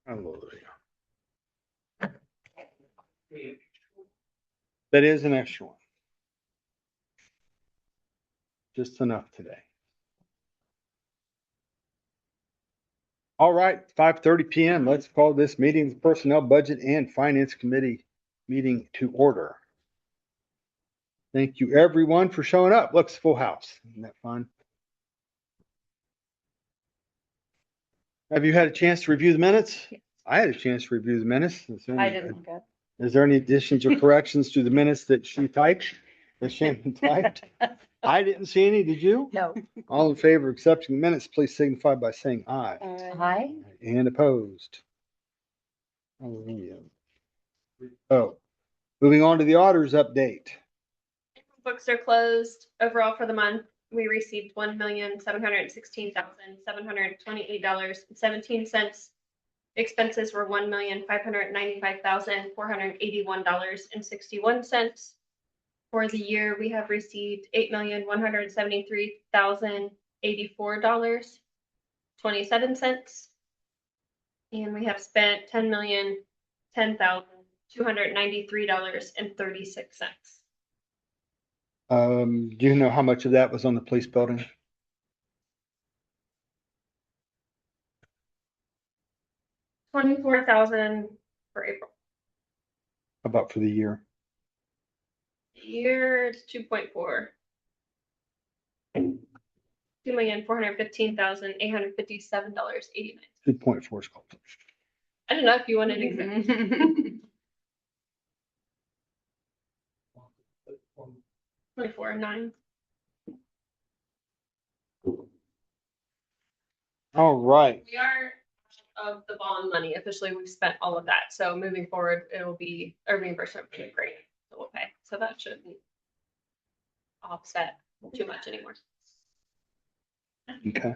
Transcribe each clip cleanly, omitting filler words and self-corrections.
Hallelujah. That is an extra one. Just enough today. All right, 5:30 PM. Let's call this meeting, the Personnel Budget and Finance Committee meeting to order. Thank you everyone for showing up. Looks full house. Isn't that fun? Have you had a chance to review the minutes? Yes. I had a chance to review the minutes. I didn't look up. Is there any additions or corrections to the minutes that she typed, that Shannon typed? I didn't see any. Did you? No. All in favor of accepting the minutes, please signify by saying aye. Hi. And opposed. Hallelujah. Oh, moving on to the auditor's update. Books are closed overall for the month. We received $1,716,728.17. Expenses were $1,595,481.61. For the year, we have received $8,173,084.27. And we have spent $10,010,293.36. Do you know how much of that was on the police building? $24,000 for April. How about for the year? Year it's 2.4. $2,415,857.89. 2.4 is called. I don't know if you wanted exact. 24.9. All right. We are of the bond money. Officially, we've spent all of that. So moving forward, it will be a reimbursement for the grant that we'll pay. So that shouldn't offset too much anymore. Okay.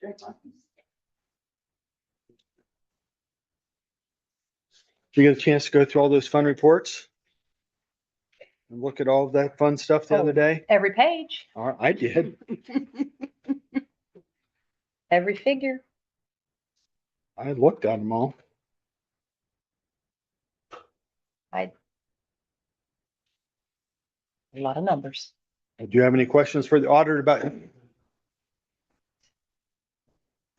Did you get a chance to go through all those fund reports? And look at all of that fun stuff the other day? Every page, All right, I did. every figure. I looked at them all. A lot of numbers. Do you have any questions for the auditor about? I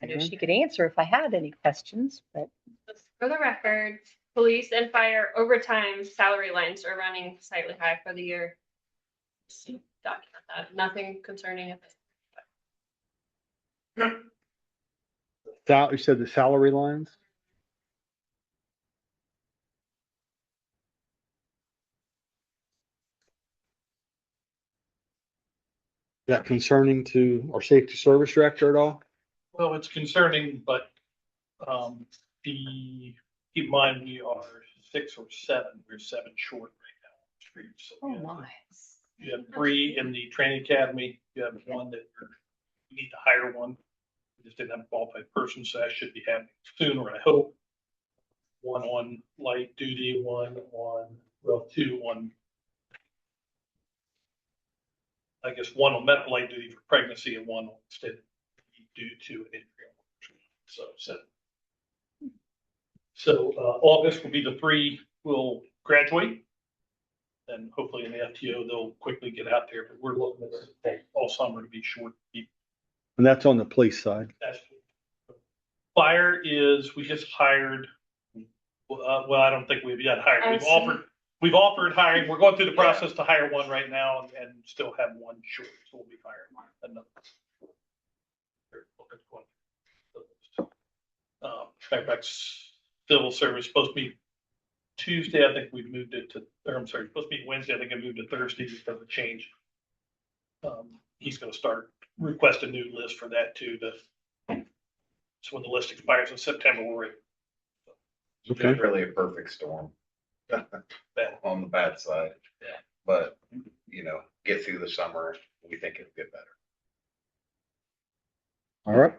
knew she could answer if I had any questions, but Just for the record, police and fire overtime salary lines are running slightly high for the year. Just to document that. Nothing concerning it. You said the salary lines? Is that concerning to our safety service director at all? Well, it's concerning, but keep in mind, we are 6 or 7. We're 7 short right now. On the street. So you have 3 in the training academy. You have 1 that you need to hire one. We just didn't have a qualified person, so that should be happening sooner, I hope. 1 on light duty, 1 on, well, 2 on, I guess 1 on medical light duty for pregnancy and 1 on instead due to an injury. So August will be the 3 will graduate. And hopefully in the FTO, they'll quickly get out there, but we're looking at all summer to be short. And that's on the police side. Fire is, we just hired, well, I don't think we've yet hired. We've offered hiring. We're going through the process to hire one right now and still have 1 short. So we'll be hiring another. Fairfax Civil Service supposed to be Tuesday. I think we've moved it to, or I'm sorry, supposed to be Wednesday. I think I moved to Thursday because of the change. He's going to start request a new list for that too. So when the list expires in September, we're ready. Okay. It's really a perfect storm. On the bad side. Yeah. But, get through the summer, we think it'll get better. All right.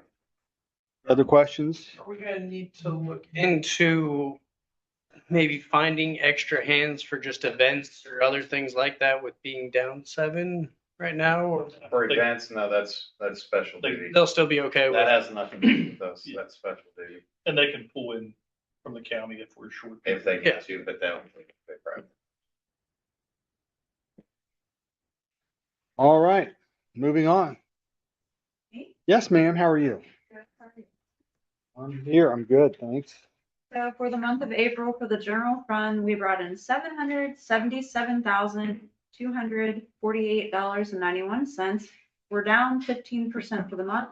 Other questions? Are we gonna need to look into maybe finding extra hands for just events or other things like that with being down 7? right now, or For events, no, that's special duty. they'll still be okay with That it? has nothing to do with us. That's special duty. And they can pull in from the county if we're short. If they Yeah. get to, but they don't. They probably- All right, moving on. Me? Yes, ma'am. How are you? I'm here. I'm good, thanks. So for the month of April, for the general fund, we brought in $777,248.91. We're down 15% for the month.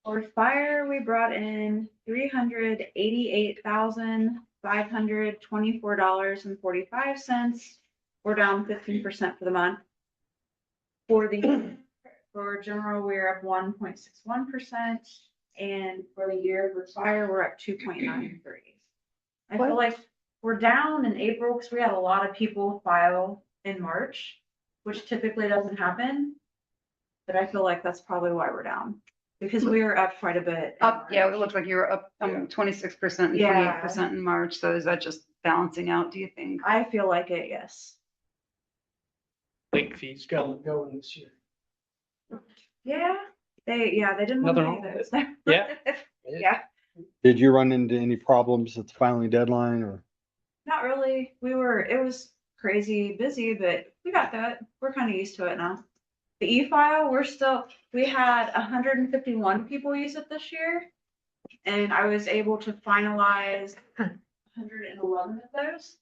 For fire, we brought in $388,524.45. We're down 15% for the month. For general, we're up 1.61%. And for the year for fire, we're up 2.93. I feel like we're down in April because we had a lot of people file in March, which typically doesn't happen. But I feel like that's probably why we're down, because we were up quite a bit. in Up, yeah, it March. looked like you were up 26% and Yeah. 28% in March. So is that just balancing out, do you think? I feel like it, yes. Late fees going this year. Yeah, they didn't want Nothing to wrong pay with those. Yeah. Yeah, Did you run into any problems at the filing deadline or? not really. It was crazy busy, but we got through it. We're kind of used to it now. The e-file, we had 151 people use it this year. And I was able to finalize 111 of those.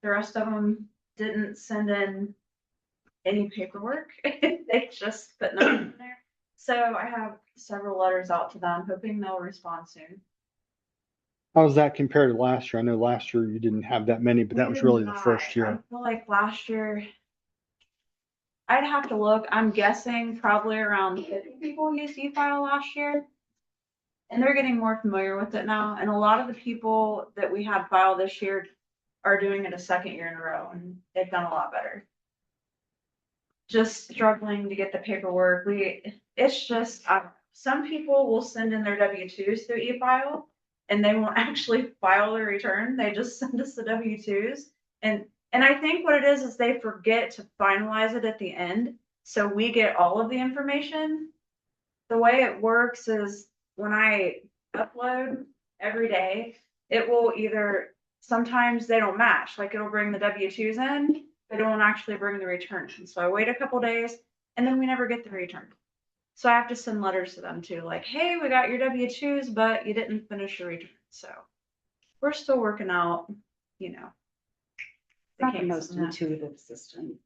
The rest of them didn't send in any paperwork. They just put nothing in there. So I have several letters out to them, hoping they'll respond soon. How does that compare to last year? I know last year you didn't have that many, but that We was did really the not. first year. I feel like last year, I'd have to look. I'm guessing probably around 50 people used e-file last year. And they're getting more familiar with it now. And a lot of the people that we had file this year are doing it a second year in a row, and they've done a lot better. Just struggling to get the paperwork. It's just, some people will send in their W-2s through e-file and they won't actually file their return. They just send us the W-2s. And I think what it is they forget to finalize it at the end. So we get all of the information. The way it works is when I upload every day, it will sometimes they don't match, like it'll bring the W-2s in, but it won't actually bring the return. So I wait a couple days and then we never get the return. So I have to send letters to them too, like, hey, we got your W-2s, but you didn't finish your return. So we're still working out, It's not the most kinks in that. intuitive system.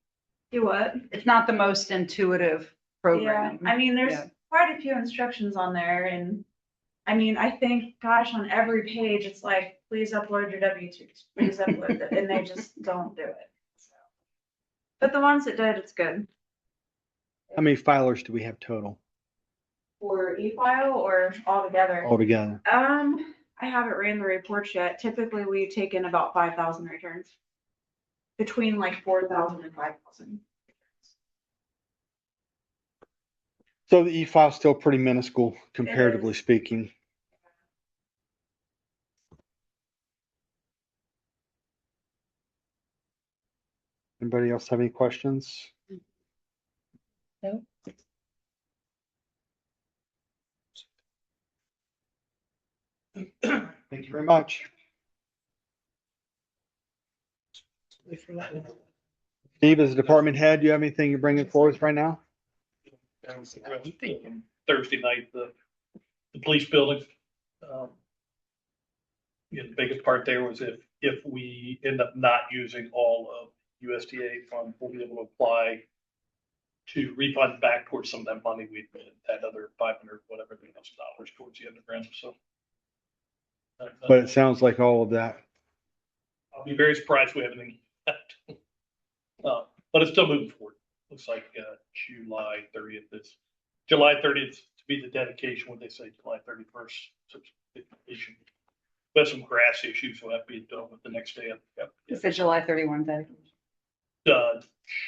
Do what? It's not the most intuitive program. Yeah, I mean, there's Yeah. quite a few instructions on there, and I mean, I think, gosh, on every page, it's like, please upload your W-2s, please upload it, and they just don't do it. So, but the ones that did, it's good. How many filers do we have total For e-file or altogether? altogether? I haven't ran the reports yet. Typically, we take in about 5,000 returns. Between like 4,000 and 5,000. So the e-file's still pretty minuscule comparatively speaking. Anybody else have any questions? No. Thank you very much. Steve, as a department head, do you have anything you're bringing forward right now? I'm thinking Thursday night, the police building. Yeah, the biggest part there was if we end up not using all of USDA funds, we'll be able to apply to refund back towards some of that money we that other 500, whatever dollars towards the underground, so. But it sounds like all of that. I'll be very surprised we have anything. But it's still moving forward. Looks like July 30th. It's July 30th to be the dedication. What they say, July 31st. Dedication. We have some grass issues we'll have to be done with the next day. It's a July 31 day.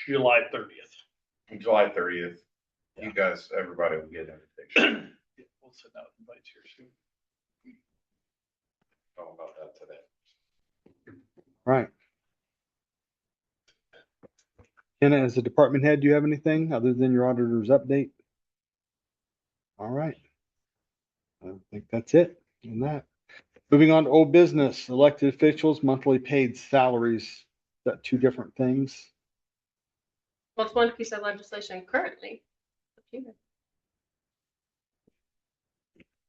July 30th. July 30th. You guys, everybody will get an invitation. Yeah, we'll send out invites here soon. Talk about that today. Right. Kenna, as a department head, do you have anything other than your auditor's update? All right. I think that's it on that. Moving on to old business, elected officials, monthly paid salaries. Is that two different things? Well, it's one piece of legislation currently.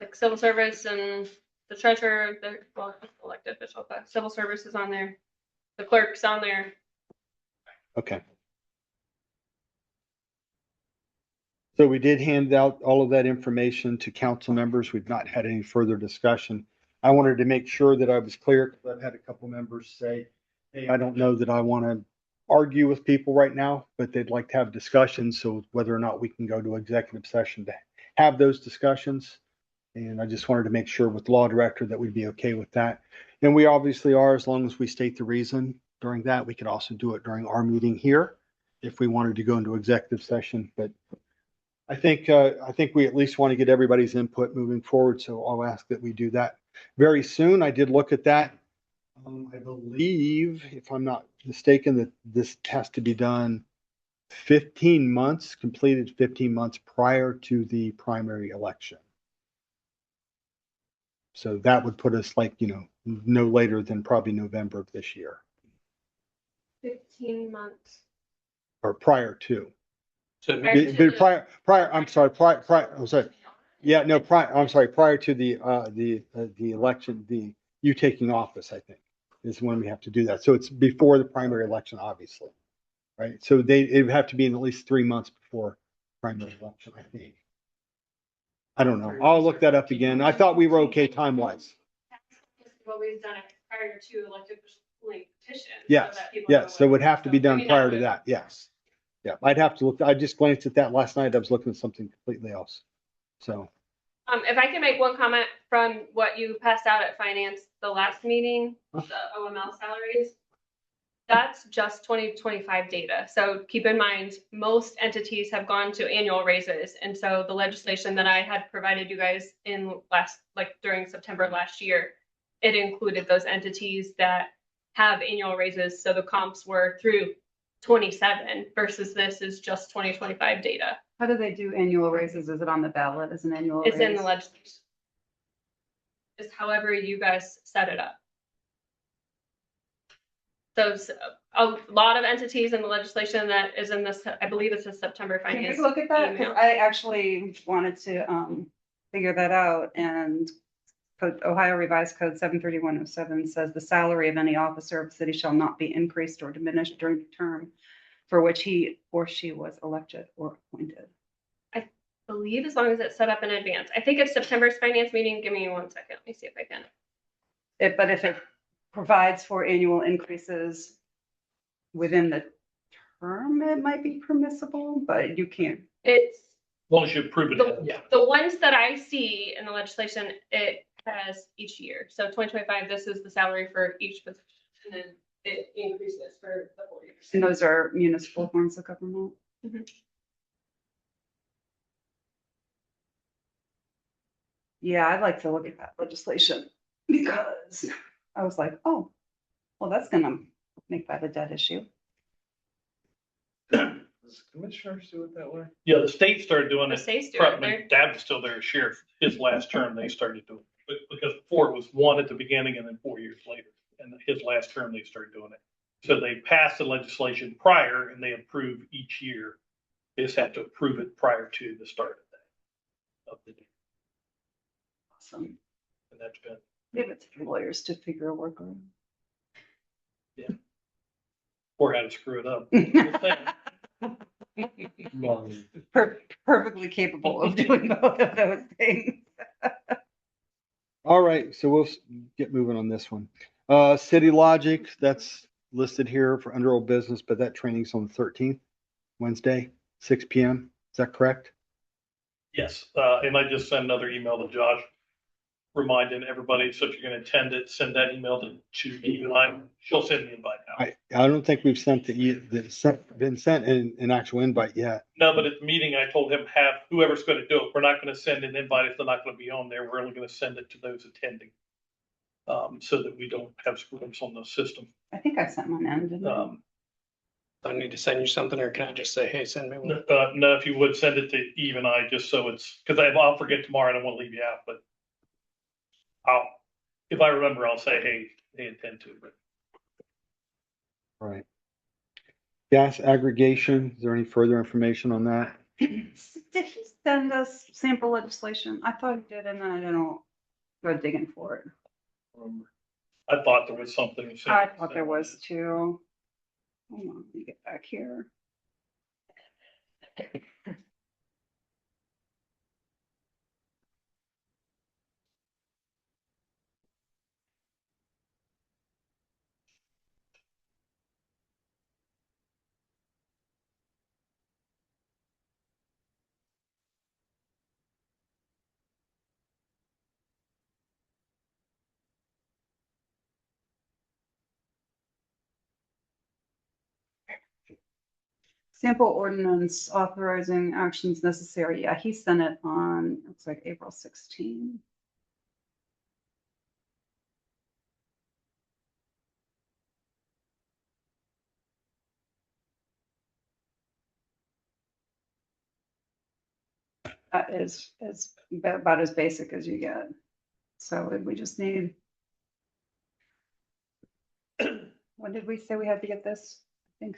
Like civil service and the treasurer, the, well, elected official, but civil service is on there. The clerk's on there. Okay. So we did hand out all of that information to council members. We've not had any further discussion. I wanted to make sure that I was clear because I've had a couple members say, hey, I don't know that I want to argue with people right now, but they'd like to have discussions. So whether or not we can go to executive session to have those discussions. And I just wanted to make sure with the law director that we'd be okay with that. And we obviously are, as long as we state the reason during that. We could also do it during our meeting here if we wanted to go into executive session, but I think we at least want to get everybody's input moving forward, so I'll ask that we do that very soon. I did look at that. I believe, if I'm not mistaken, that this has to be done 15 months, completed 15 months prior to the primary election. So that would put us like, no later than probably November of this year, 15 months. or prior to. So I'm sorry, Yeah, no, I'm sorry, prior to the election, you taking office, I think, is when we have to do that. So it's before the primary election, obviously, right? So it would have to be in at least 3 months before primary election, I think. I don't know. I'll look that up again. I thought we were okay time-wise. Well, we've done it prior to elected petition. Yes, yes, so it would have to be done prior to that, yes. Yeah, I'd have to look, I just glanced at that last night. I was looking at something completely else. So, If I can make one comment from what you passed out at finance, the last meeting, the OML salaries, that's just 2025 data. So keep in mind, most entities have gone to annual raises. And so the legislation that I had provided you guys in during September last year, it included those entities that have annual raises. So the comps were through 27 versus this is just 2025 data. How do they do annual raises? Is it on the ballot as an annual raise? It's in the legislation. It's however you guys set it up. So a lot of entities in the legislation that is in this, I believe it's a September Can finance. you look at that? email. Because I actually wanted to figure that out, and Ohio Revised Code 73107 says the salary of any officer of the city shall not be increased or diminished during the term for which he or she was elected or appointed. I believe as long as it's set up in advance. I think it's September's finance meeting. Give me 1 second. Let me see if I can. But if it provides for annual increases within the term, it might be permissible, but you can't. It's As long as you approve it. the ones that I see in the legislation, it has each year. So 2025, this is the salary for each position, and then it increases for the whole year. And those are municipal forms of government. Mhm. Yeah, I'd like to look at that legislation because I was like, oh, well, that's gonna make that a dead issue. Does commissioners do it that way? Yeah, the state started doing The it. states do it. Probably, They're- Dad was still there as sheriff. His last term, they started doing it. Because before it was 1 at the beginning and then 4 years later. And his last term, they started doing it. So they passed the legislation prior and they approve each year. They just have to approve it prior to the start of the day. Awesome. And that's been, Leave it to the lawyers to figure a workaround. or how to screw it up. Perfectly capable of doing both of those things. all right, so we'll get moving on this one. City Logic, that's listed here for under old business, but that training's on the 13th, Wednesday, 6 PM. Is that correct? Yes, and I just sent another email to Josh, reminding everybody, so if you're gonna attend it, send that email to Eve and I. She'll send the invite out. I don't think we've been sent an actual invite yet. No, but at the meeting, I told him, have whoever's gonna do it, we're not gonna send an invite if they're not gonna be on there. We're only gonna send it to those attending. So that we don't have screw ups on the system. I think I sent one in, didn't I? Do I need to send you something or can I just say, hey, send me one? No, if you would send it to Eve and I, just so it's, because I'll forget tomorrow, I don't want to leave you out, but if I remember, I'll say, hey, they intend to, but Right. Gas aggregation, is there any further information on that? Did he send us sample legislation? I thought he did, and I don't go digging for it. I thought there was something. I thought there was too. Hold on, let me get back here. Sample ordinance authorizing actions necessary. Yeah, he sent it on, looks like April 16. That is about as basic as you get. So we just need. When did we say we had to get this? I think,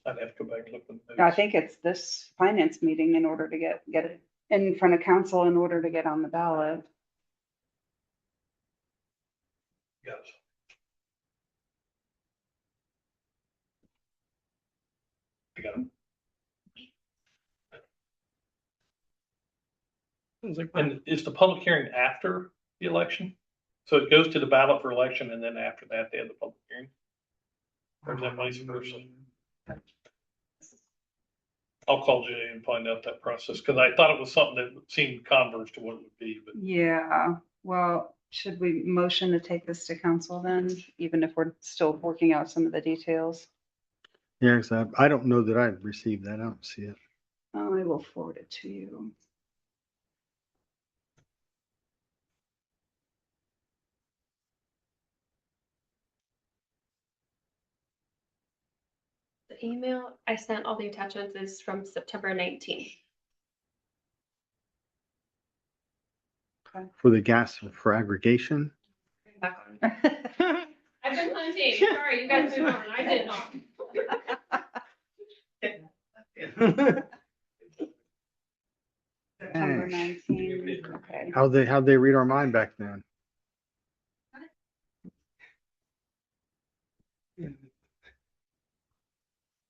I'd have to go back and look at the I notes. think it's this finance meeting in order to get it in front of council in order to get on the ballot. Yes. I got it. And is the public hearing after the election? So it goes to the ballot for election and then after that, they have the public hearing? Or is that vice versa? I'll call Jay and find out that process, because I thought it was something that seemed converse to what it would be, but Yeah, well, should we motion to take this to council then, even if we're still working out some of the details? Yeah, 'cause I don't know that I've received that. I don't see it. I will forward it to you. the email I sent all the attachments is from September 19th. For the gas for aggregation. Back on. I've been hunting. Sorry, you guys moved on. I did not. September 19, okay. How'd they read our mind back then?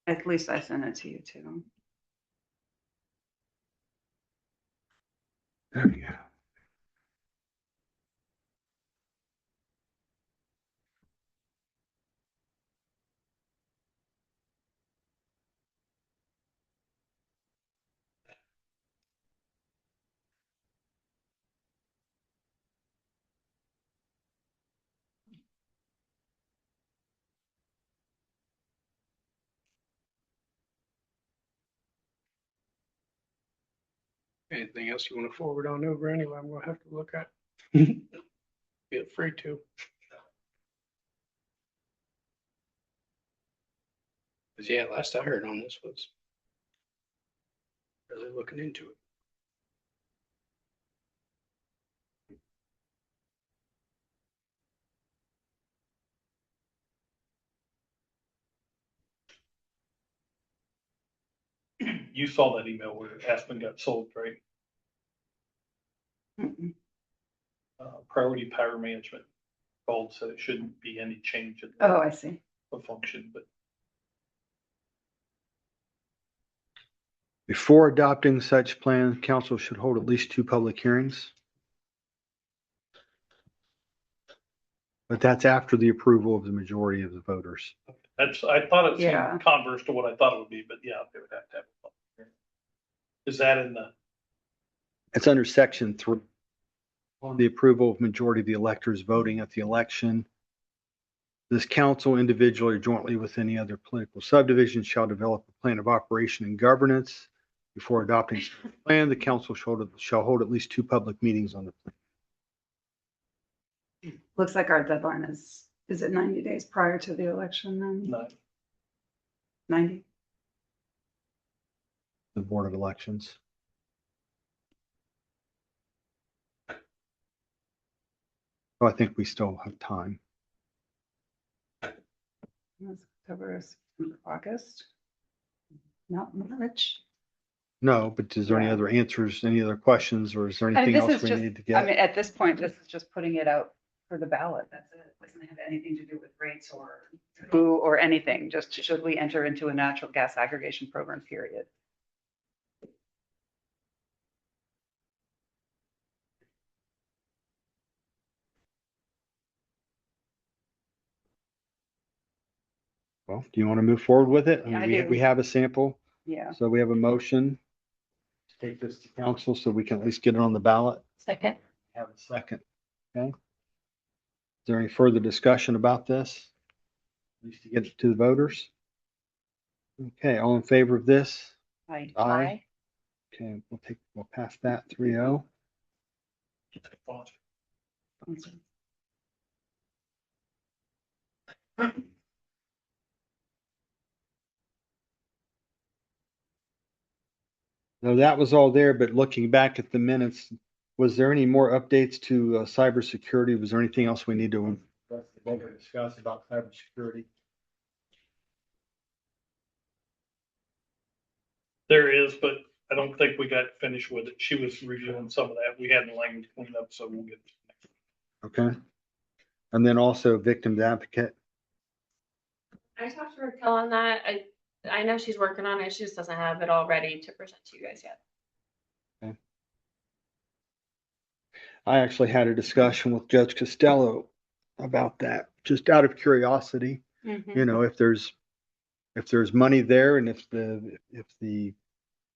At least I sent it to you too. There we go. Anything else you want to forward on over anyway, I'm gonna have to look at. Feel free to. Cause yeah, last I heard on this was really looking into it. you saw that email where Aspen got sold, right? Mm-mm. Priority Power Management called, so it shouldn't be any change in Oh, I see. the function, but Before adopting such plan, council should hold at least 2 public hearings. But that's after the approval of the majority of the voters. that's, I thought it Yeah. seemed converse to what I thought it would be, but yeah, they would have to have a public hearing. Is that in the, It's under section 3. On the approval of majority of the electors voting at the election. This council individually or jointly with any other political subdivision shall develop a plan of operation and governance. Before adopting such plan, the council shall hold at least 2 public meetings on the plan. Looks like our deadline is Is it 90 days prior to the election then? No, 90? The Board of Elections. Oh, I think we still have time. Let's cover August. Not March. No, but is there any Yeah. other answers, any other questions, or is there I mean, anything this else is we just, need to I mean, get? at this point, this is just putting it out for the ballot. That's it. It doesn't have anything to do with rates or who or anything. Just should we enter into a natural gas aggregation program, period. Well, do you want to move forward with it? Yeah, I We do. we have a sample, Yeah. so we have a motion to take this to council so we can at least get it on the ballot. Second. Have a second, okay? Is there any further discussion about this? At least to get it to the voters? Okay, all in favor of this? I, Aye. Okay, we'll pass that 3-0. No, that was all there, but looking back at the minutes, was there any more updates to cybersecurity? Was there anything else we need to discuss about cybersecurity? there is, but I don't think we got finished with it. She was reviewing some of that. We had the language cleaned up, so we'll get. Okay. And then also victims advocate. I talked to Raquel on that. I know she's working on it. She just doesn't have it all ready to present to you guys yet. I actually had a discussion with Judge Costello about that, just out of curiosity. Mhm. You know, if there's money there and if the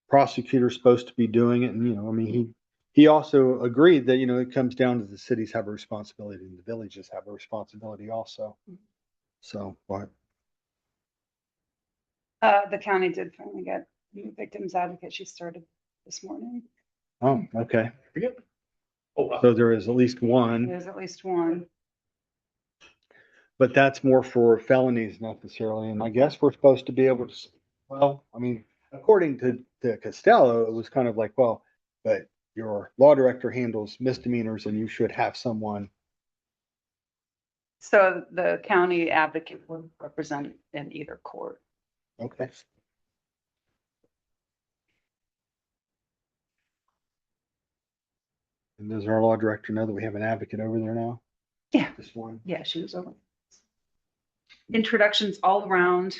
prosecutor's supposed to be doing it, and, you know, I mean, he also agreed that, you know, it comes down to the cities have a responsibility and the villages have a responsibility also. So, what? The county did finally get new victims advocate. She started this morning. Oh, okay. Oh, wow. So there is at least one, There's at least one. but that's more for felonies necessarily. And I guess we're supposed to be able to, well, I mean, according to Costello, it was kind of like, well, but your law director handles misdemeanors and you should have someone. So the county advocate would represent in either court. Okay. And does our law director know that we have an advocate over there now? Yeah. Just one. Yeah, she was over. Introductions all around.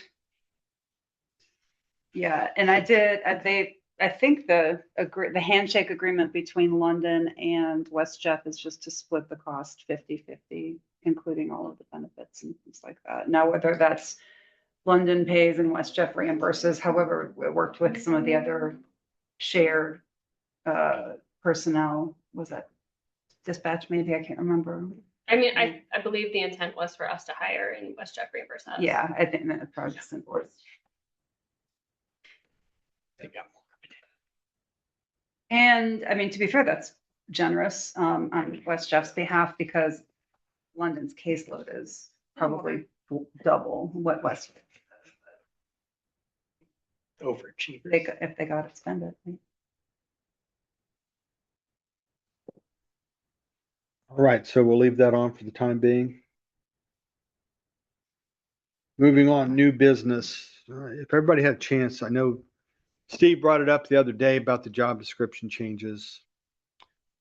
Yeah, and I think the handshake agreement between London and West Jeff is just to split the cost 50-50, including all of the benefits and things like that. Now, whether that's London pays and West Jeff reimburses, however, it worked with some of the other shared personnel. Was that dispatch maybe? I can't remember. I mean, I believe the intent was for us to hire and West Jeff reimburse us. Yeah, I think that's probably the simplest. And I mean, to be fair, that's generous on West Jeff's behalf because London's caseload is probably double what West. Overachievers. If they got it, spend it. All right, so we'll leave that on for the time being. Moving on, new business. If everybody had a chance, I know Steve brought it up the other day about the job description changes.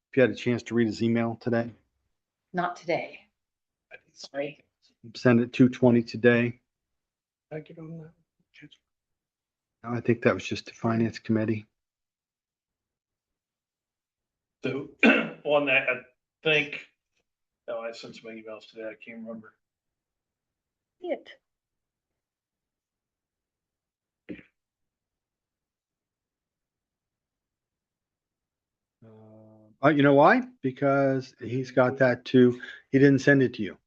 If you had a chance to read his email today, Not today. Sorry. send it 2:20 today. I get on that. I think that was just the finance committee. So on that, I think, oh, I sent some emails today. I can't remember. It. You know why? Because he's got that too. He didn't send it to you.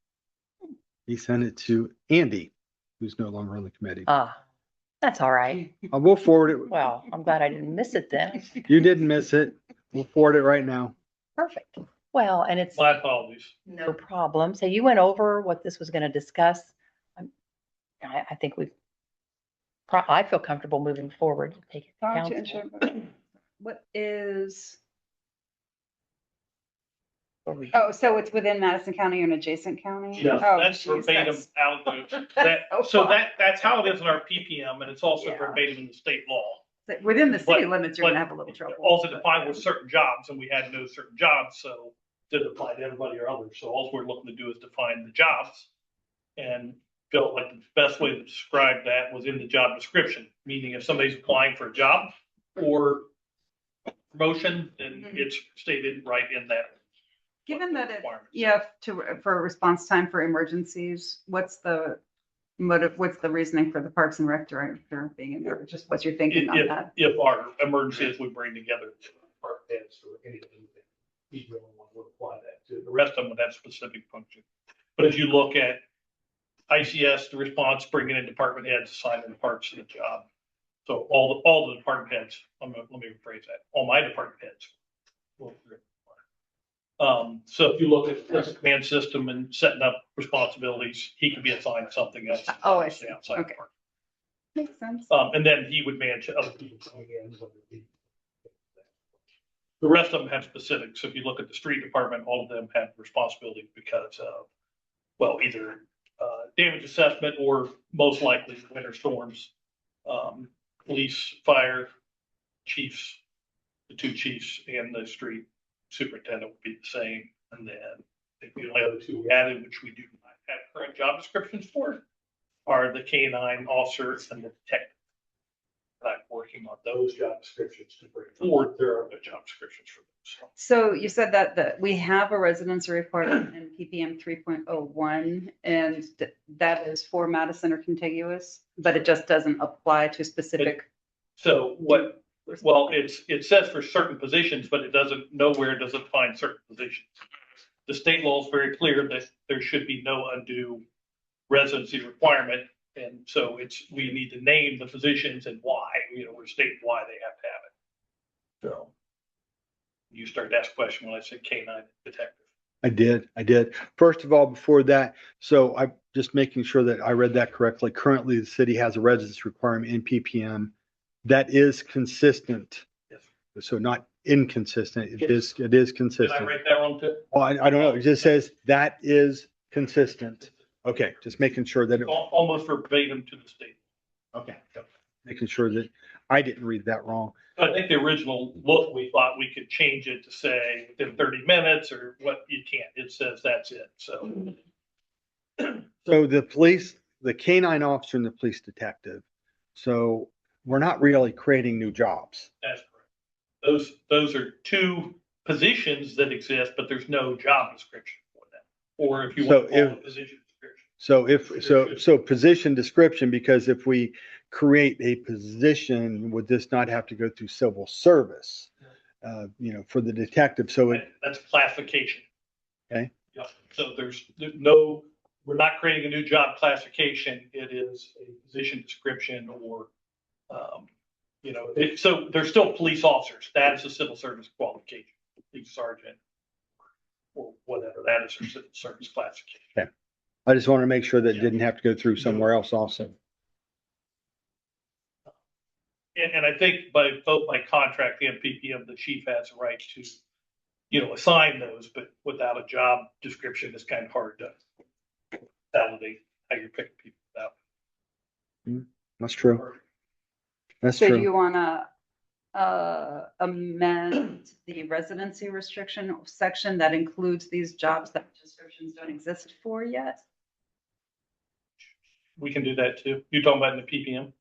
He sent it to Andy, who's no longer on the committee. That's all right. We'll forward it. Well, I'm glad I didn't miss it then. You didn't miss it. We'll forward it right now. Perfect. Well, and it's My apologies. no problem. So you went over what this was going to discuss. I think I feel comfortable moving forward. Take it to Car to council. insure- What is, oh, so it's within Madison County or an adjacent county? Yeah, Oh, that's geez, verbatim that's- out of that. so So far. that's how it is in our PPM, and it's also Yeah. verbatim in the state law. Within the city But- limits, you're but gonna have a little trouble. Also defined with certain jobs, and we had no certain jobs, so didn't apply to everybody or others. So all we're looking to do is define the jobs. And felt like the best way to describe that was in the job description, meaning if somebody's applying for a job or promotion, then Mhm. it's stated right in that. Given that it, requirements. yeah, for response time for emergencies, what's the motive, what's the reasoning for the Parks and Rec director being in there? Just what's your thinking on that? If our emergencies we bring together, department heads or anything, he's the only one who would apply that to. The rest of them would have specific function. But if you look at ICS, the response, bringing in department heads, assigning parts to the job. So all the department heads, let me rephrase that, all my department heads. So if you look at the command system and setting up responsibilities, he could be assigned something else. Oh, I see. outside the Okay. park. Makes sense. And then he would manage other people coming in. The rest of them have specifics. So if you look at the street department, all of them have responsibility because of, well, either damage assessment or most likely winter storms. Police, fire, chiefs, the two chiefs and the street superintendent would be the same. And then I think the only other two we added, which we do not have current job descriptions for, are the K-9 officer and the detective. And I'm working on those job descriptions to bring forward. There are no job descriptions for those. So you said that we have a residency requirement in PPM 3.01, and that is for Madison or contiguous, but it just doesn't apply to specific. So well, it says for certain positions, but it doesn't, nowhere does it find certain positions. The state law is very clear that there should be no undue residency requirement. And so we need to name the positions and why, we're stating why they have to have it. So you start to ask a question when I said K-9 detective. I did. First of all, before that, so I'm just making sure that I read that correctly. Currently, the city has a residence requirement in PPM that is consistent. Yes. So not inconsistent. It is Did I consistent. write that wrong too? Well, I don't know. It just says that is consistent. Okay, just making sure that it, Almost verbatim to the state. okay, making sure that I didn't read that wrong. I think the original look, we thought we could change it to say within 30 minutes or what, you can't. It says that's it. So So the police, the K-9 officer and the police detective. So we're not really creating new jobs. that's correct. Those are two positions that exist, but there's no job description for them. Or if you want to call it a position description. So position description, because if we create a position, would this not have to go through civil service? For the detective, so That's classification. Okay. Yeah, so there's no, we're not creating a new job classification. It is a position description or, so there's still police officers. That is a civil service qualification, police sergeant or whatever. That is a civil service classification. I just want to make sure that it didn't have to go through somewhere else also. And I think by contract, the MPPM, the chief has a right to, assign those, but without a job description, it's kind of hard to validate how you're picking people out. That's true. That's So do true. you want to amend the residency restriction section that includes these jobs that descriptions don't exist for yet? We can do that too. You're talking about in the PPM?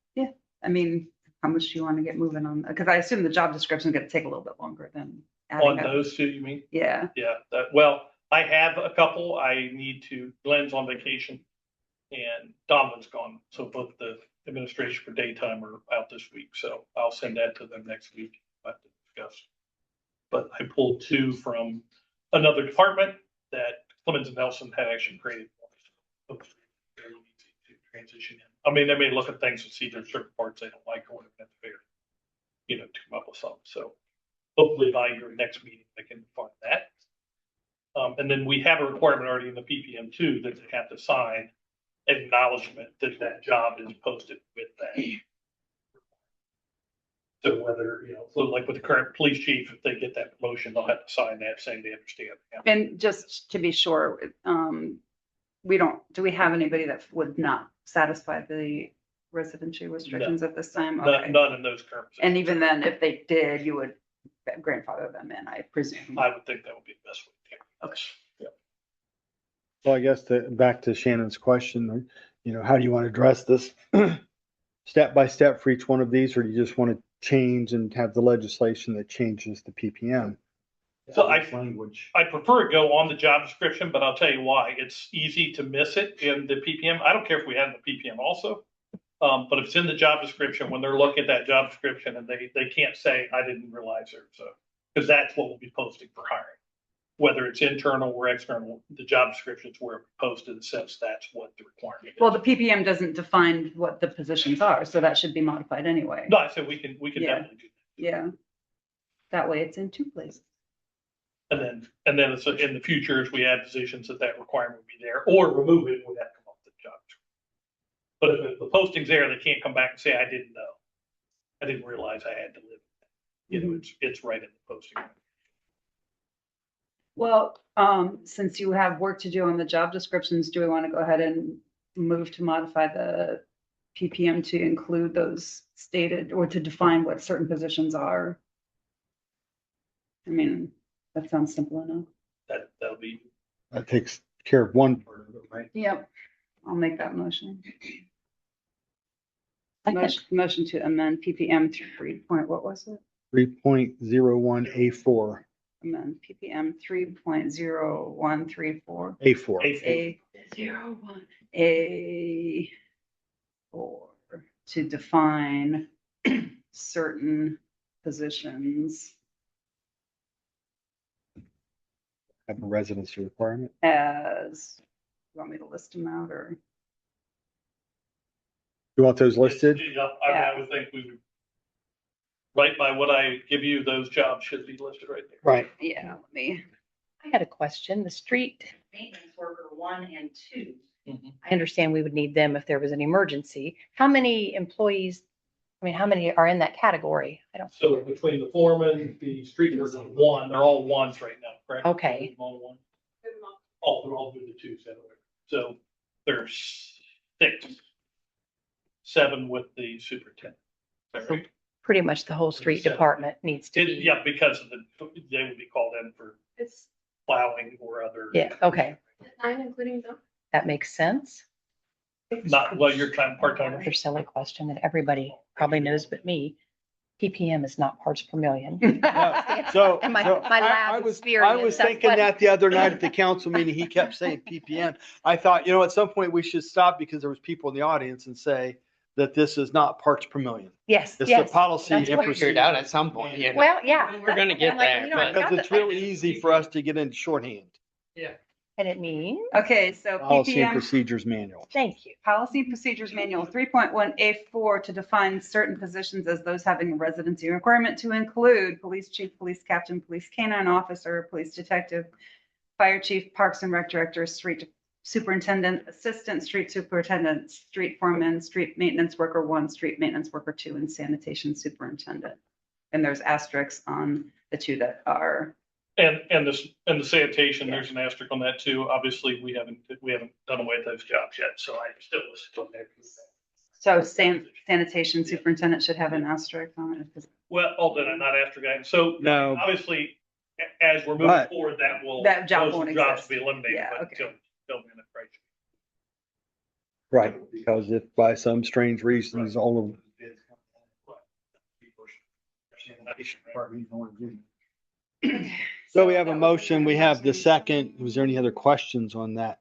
I mean, how much do you want to get moving on? Because I assume the job description is going to take a little bit longer than adding On up. those two, you mean? Yeah. Yeah, I have a couple. Glenn's on vacation and Donovan's gone. So both the administration for daytime are out this week. So I'll send that to them next week to discuss. But I pulled two from another department that Clemens and Nelson had actually created. So very easy to transition in. I mean, they may look at things and see there's certain parts they don't like or that's fair, to come up with something. So hopefully by your next meeting, they can find that. And then we have a requirement already in the PPM too, that they have to sign acknowledgement that that job is posted with that. So whether, so like with the current police chief, if they get that promotion, they'll have to sign that saying they understand. And just to be sure, do we have anybody that would not satisfy the residency restrictions at this time? Okay. None in those current. And even then, if they did, you would grandfather them in, I presume. I would think that would be the best way to do it. Okay. Yeah. Well, I guess back to Shannon's question, how do you want to address this? Step by step for each one of these, or do you just want to change and have the legislation that changes the PPM? So Language. I prefer to go on the job description, but I'll tell you why. It's easy to miss it in the PPM. I don't care if we have the PPM also. But if it's in the job description, when they're looking at that job description and they can't say, I didn't realize there. So, because that's what we'll be posting for hiring. Whether it's internal or external, the job description is where it's posted since that's what the requirement is. Well, the PPM doesn't define what the positions are, so that should be modified anyway. No, I said we can Yeah. definitely do Yeah. That way it's in two places. that. And then it's in the future, if we add positions that requirement would be there or remove it, would have to come off the job description. But if the posting's there, they can't come back and say, I didn't know. I didn't realize I had to live. It's right in the posting. Well, since you have work to do on the job descriptions, do we want to go ahead and move to modify the PPM to include those stated or to define what certain positions are? I mean, that sounds simple enough. That'll be, That takes care of one part of it, right? Yep. I'll make that motion. Second. Motion to amend PPM 3. What was it? 3.01A4. Amend PPM 3.0134. A4. A4 to define certain positions Have a residency requirement. as, you want me to list them out or? You want those listed? Yeah, I would think we would, right by what I give you, those jobs should be listed right there. Right. Yeah, let me. I had a question. The street maintenance worker 1 and 2. I understand we would need them if there was an emergency. How many employees, how many are in that category? I don't, So between the foreman, the street worker, one, they're all ones right now, correct? Okay. All one. Oh, they're all doing the twos. So there's 6, 7 with the superintendent. Is that right? pretty much the whole street Seven. department needs to be. Yeah, because of they would be called in for It's plowing or other. Yeah, okay. 9 including them. That makes sense. Not, well, your time, part-timer. Another silly question that everybody probably knows but me. PPM is not parts per million. So, And my so lab I was experience, that's thinking what- that the other night at the council meeting, he kept saying PPM. I thought, at some point we should stop because there was people in the audience and say that this is not parts per million. Yes, It's yes. the policy that's and what- Figure it out at some point, yeah. Well, yeah. We're gonna get I'm like, there, you know, I but- got Because it's the- really easy for us to get into shorthand. And it means, Okay, so Policy and PPM, procedures manual. thank you. Policy and Procedures Manual 3.1A4 to define certain positions as those having a residency requirement to include police chief, police captain, police canine officer, police detective, fire chief, parks and rec director, street superintendent, assistant street superintendent, street foreman, street maintenance worker 1, street maintenance worker 2, and sanitation superintendent. And there's asterisks on the 2 that are, And the sanitation, there's an asterisk on that too. Obviously, we haven't done away with those jobs yet, so I still listed on there. so sanitation superintendent should have an asterisk on it. Well, did I not ask guys? So No. obviously, as we're moving But- forward, That job those won't jobs exist. will be eliminated, Yeah, but okay. until we're in the crisis. Right, because if by some strange reasons, all of. So we have a motion, we have the second. Was there any other questions on that?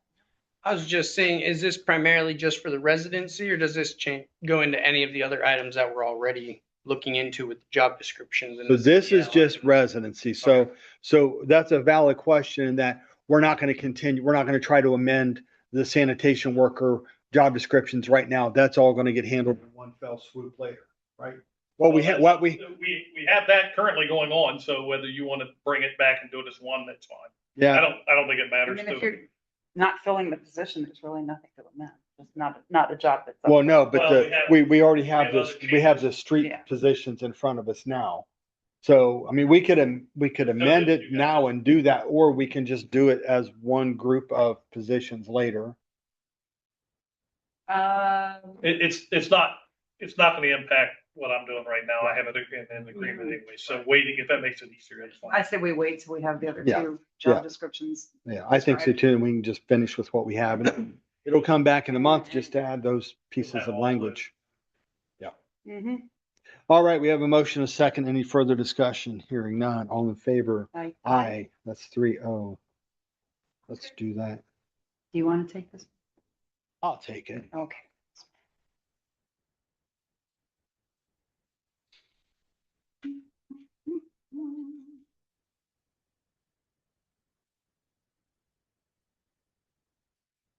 I was just saying, is this primarily just for the residency or does this change, go into any of the other items that we're already looking into with job descriptions? So this is just residency. So that's a valid question in that we're not going to continue, we're not going to try to amend the sanitation worker job descriptions right now. That's all going to get handled in one fell swoop later, right? Well, we have, We have that currently going on, so whether you want to bring it back and do it as one, that's fine. I Yeah, don't think it I matters mean, to if you're them. not filling the position, there's really nothing to amend. It's not a job that's. well, no, but Well, we already have have this, other we have the changes. street Yeah. positions in front of us now. So, I mean, we could amend you it guys- now and do that, or we can just do it as one group of positions later. It's not gonna impact what I'm doing right now. I have it in an agreement anyway. So waiting, if that makes it easier, that's I fine. say we wait till we have the other Yeah. two Yeah. job descriptions. Yeah, I think so too. And we can just finish with what we have. And it'll come back in a month just to add those pieces of language. Mm-hmm. All right, we have a motion, a second. Any further discussion? Hearing none. All in favor? Do Aye. That's 3-0. Let's do that. you want to take this? I'll take it. Okay.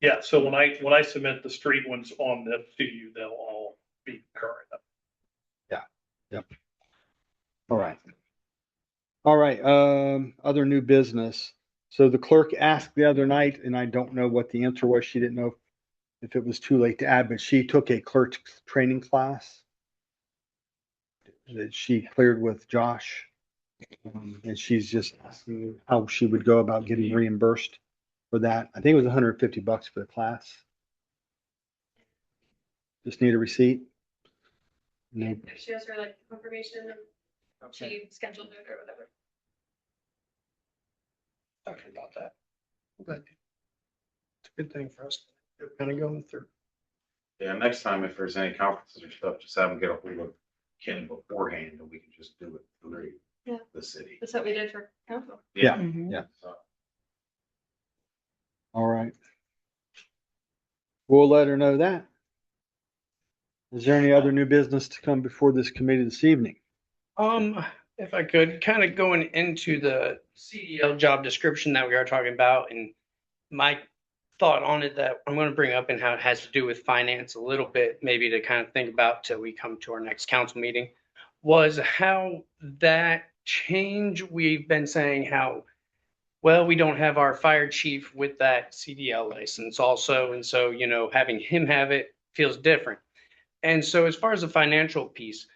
Yeah, so when I submit the street ones on the to you, they'll all be current. All right. All right, other new business. So the clerk asked the other night, and I don't know what the answer was. She didn't know if it was too late to add, but she took a clerk training class that she cleared with Josh. And she's just asking how she would go about getting reimbursed for that. I think it was $150 for the class. Just need a receipt. No. If she has her like confirmation and she scheduled it or whatever. Talking about that. But it's a good thing for us. They're kind of going through. Yeah, next time if there's any conferences or stuff, just have them get a hold of Kenny beforehand and we can just do it through Yeah. the city. That's what we did for council. Yeah. Mhm. Yeah. So, All right. We'll let her know that. Is there any other new business to come before this committee this evening? If I could, kind of going into the CDL job description that we are talking about, and my thought on it that I'm going to bring up and how it has to do with finance a little bit, maybe to kind of think about till we come to our next council meeting, was how that change, we've been saying how, well, we don't have our fire chief with that CDL license also. And so, having him have it feels different. And so as far as the financial piece,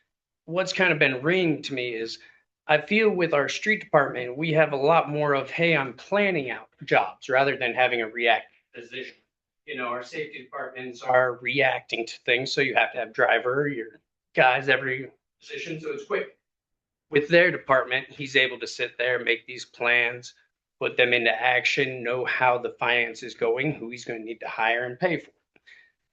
what's kind of been ringing to me is I feel with our street department, we have a lot more of, hey, I'm planning out jobs rather than having a reactive position. Our safety departments are reacting to things. So you have to have driver, your guys, every position. So it's quick. With their department, he's able to sit there, make these plans, put them into action, know how the finance is going, who he's going to need to hire and pay for.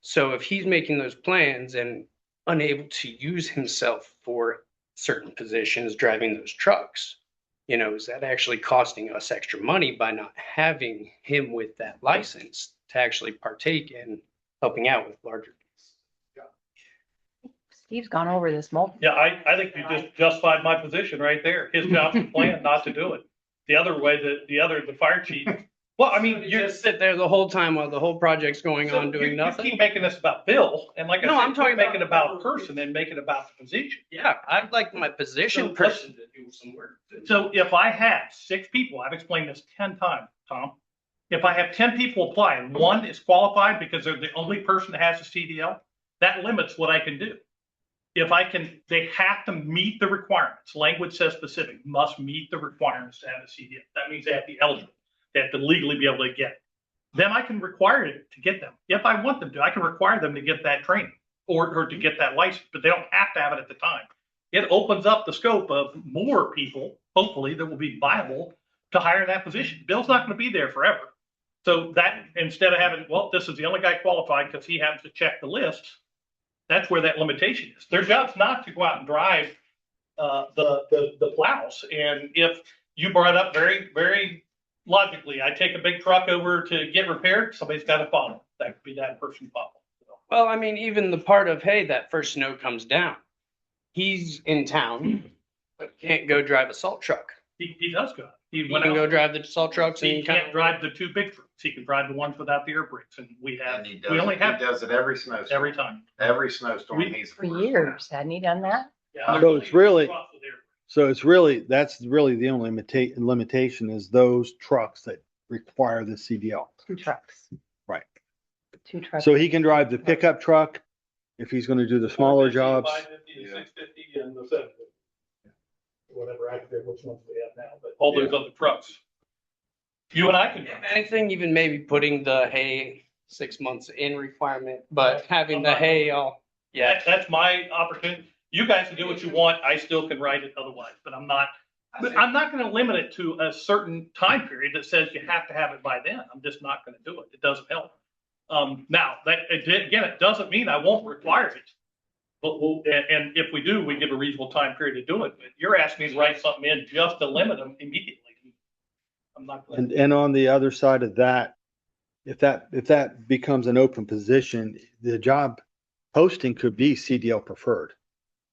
So if he's making those plans and unable to use himself for certain positions, driving those trucks, is that actually costing us extra money by not having him with that license to actually partake in helping out with larger? Steve's gone over this multiple. Yeah, I think you just justified my position right there. His job's to plan, not to do it. The other way, the fire chief, well, I mean, You you're. just sit there the whole time while the whole project's going on doing You nothing. keep making this about Bill, and like I No, said, I'm talking make it about- about a person and make it about the position. Yeah, I'd like my position So person to do some work. So if I have 6 people, I've explained this 10 times, Tom. If I have 10 people apply and one is qualified because they're the only person that has a CDL, that limits what I can do. They have to meet the requirements. Language says specific, must meet the requirements to have a CDL. That means they have to be eligible. They have to legally be able to get it. Then I can require it to get them. If I want them to, I can require them to get that training or to get that license, but they don't have to have it at the time. It opens up the scope of more people, hopefully, that will be viable to hire that position. Bill's not going to be there forever. So that instead of having, well, this is the only guy qualified because he happens to check the list, that's where that limitation is. Their job's not to go out and drive the plows. And if you brought up very, very logically, I take a big truck over to get repaired, somebody's got to follow. That could be that person follow. Well, I mean, even the part of, hey, that first snow comes down. He's in town, but can't go drive a salt truck. He does go. He He went can out. go drive the salt trucks He and can't drive the 2 big trucks. He can drive the ones without the air brakes. And we only have he does it every snowstorm. every time. Every snowstorm. We- he's For years, hadn't he done that? Yeah. So it's really- So it's really, that's really the only limitation is those trucks that require the CDL. 2 trucks. Right. 2 trucks. So he can drive the pickup truck if he's gonna do the smaller jobs. 550, the 650 and the 750. Whatever, I forget which ones we have now, but all those other trucks. You and I can. If anything, even maybe putting the hay 6 months in requirement, but having the hay all, yeah. That's my opportunity. You guys can do what you want. I still can write it otherwise, but I'm not gonna limit it to a certain time period that says you have to have it by then. I'm just not gonna do it. It doesn't help. Now, again, it doesn't mean I won't require it. But and if we do, we give a reasonable time period to do it. But you're asking me to write something in just to limit them immediately. I'm not gonna. And on the other side of that, if that becomes an open position, the job posting could be CDL preferred.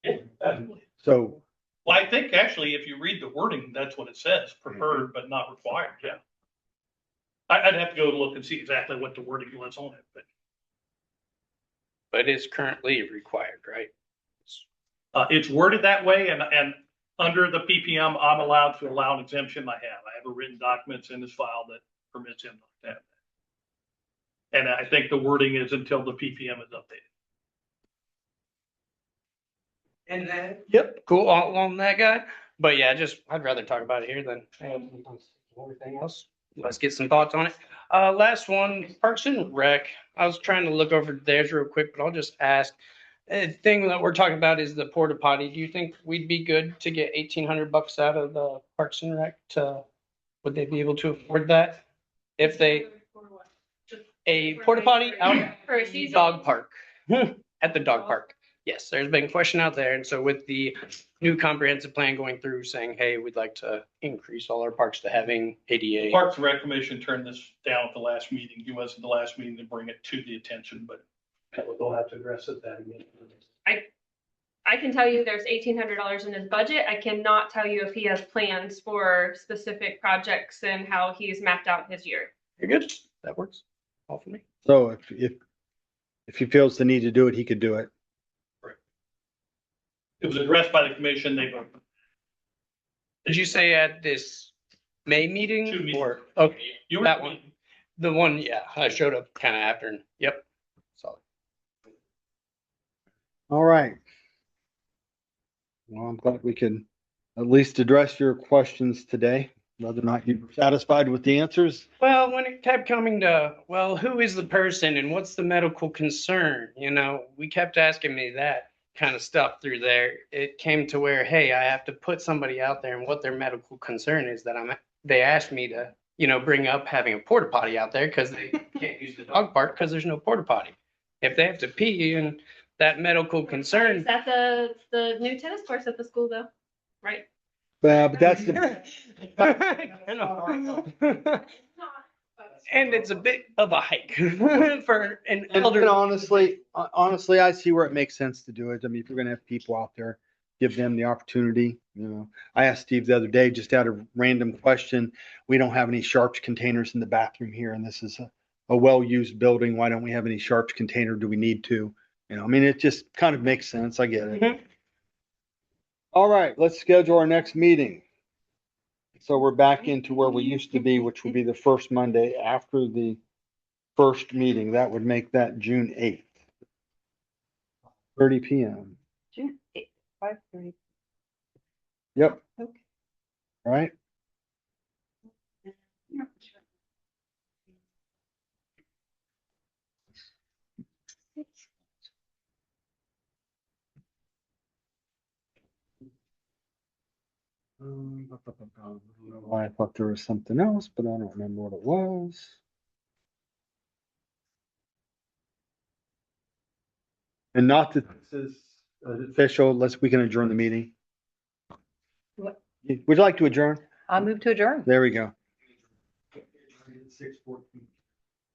Yeah, definitely. So, Well, I think actually, if you read the wording, that's what it says, preferred but not required, yeah. I'd have to go look and see exactly what the wording was on it, But it's currently required, right? it's worded that way, and under the PPM, I'm allowed to allow an exemption. I have a written documents in this file that permits him to have that. And I think the wording is until the PPM is updated. And then, yep, cool on that guy. But yeah, I'd rather talk about it here than everything else. Let's get some thoughts on it. Last one, Parks and Rec. I was trying to look over theirs real quick, but I'll just ask. The thing that we're talking about is the porta potty. Do you think we'd be good to get $1,800 out of the Parks and Rec? Would they be able to afford that? If they, a porta potty out For a season. dog park, at the dog park. Yes, there's been a question out there. And so with the new comprehensive plan going through saying, hey, we'd like to increase all our parks to having ADA. Parks and Rec Commission turned this down at the last meeting. He was at the last meeting to bring it to the attention, but they'll have to address it that again. I can tell you there's $1,800 in his budget. I cannot tell you if he has plans for specific projects and how he's mapped out his year. You're good. That works. All for me. so if he feels the need to do it, he could do it. It was addressed by the commission. They voted. Did you say at this May meeting? Two meetings. Or, okay, You were that one. The one, yeah, I showed up kind of after. And yep. Solid. All right. Well, I'm glad we can at least address your questions today, whether or not you're satisfied with the answers. Well, when it kept coming to, well, who is the person and what's the medical concern? You know, we kept asking me that kind of stuff through there. It came to where, hey, I have to put somebody out there and what their medical concern is that they asked me to, bring up having a porta potty out there because they can't use the dog park because there's no porta potty. If they have to pee and that medical concern. Is that the new tennis courts at the school though? Right? But that's the, And it's a bit of a hike for an and elderly. honestly, I see where it makes sense to do it. I mean, if you're gonna have people out there, give them the opportunity, I asked Steve the other day, just out of random question, we don't have any Sharps containers in the bathroom here, and this is a well-used building. Why don't we have any Sharps container? Do we need to? I mean, it just kind of makes sense. I get it. Mhm. All right, let's schedule our next meeting. So we're back into where we used to be, which would be the first Monday after the first meeting. That would make that June 8th. 30 PM. June 8th, 5:30. Yep. Okay. All right. Yeah, sure. I don't know why I thought there was something else, but I don't remember what it was. And not that this is official, we can adjourn the meeting. What? Would you like to adjourn? I'll move to adjourn. There we go. 6:14.